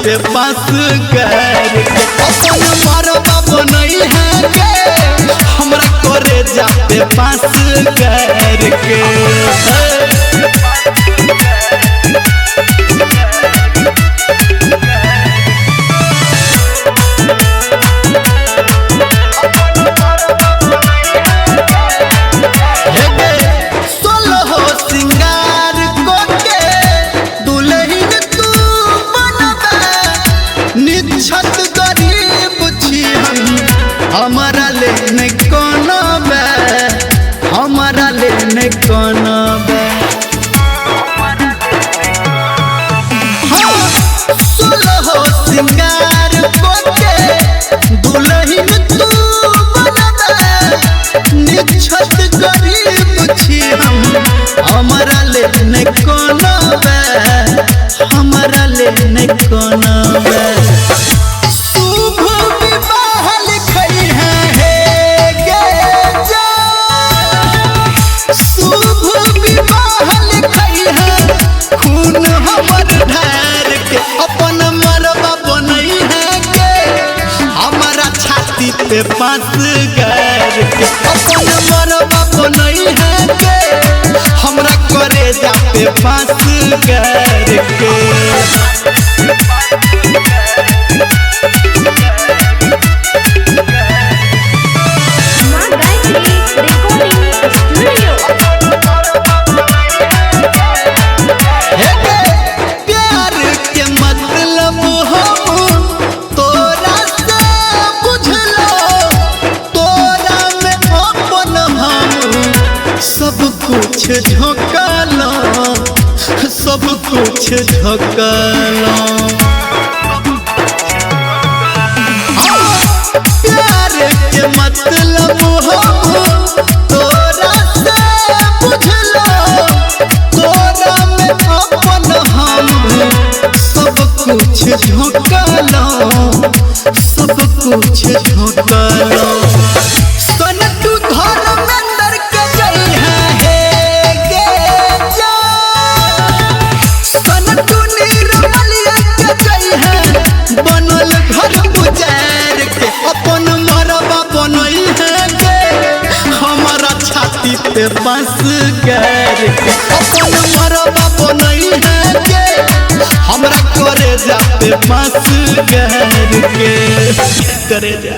पे पास कर के अपन मरबा बनई है के हमरा करे जा पे पास कर के छत गरीब छी हमारा लेने कोनो बे हमारा लेने कोनो बे सोलह सिंगार कोके दुल्हन तू बनबे छत गरीब छी हमारा लेने कोनो बे हमारा लेने कोनो बे खून हमर ढार के अपन मरबा बनई है के हमारा छाती पे पास कर के अपन मरबा बनई है के हमरा करे जा पे पास कर के कुछ झोंकलो सब कुछ झोंकलो प्यार के मतलब हम तोरा से बुझलो तोरा में अपन हम सब कुछ झोंकलो सब कुछ झोंकलो सन तू धर्मेंद्र के जई है बनल घर गुजार के अपन मरबा बनई है के हमारा छाती पे पास कर के अपन मरबा बनई है के हमरा करे जा पे पास कर के करे जा।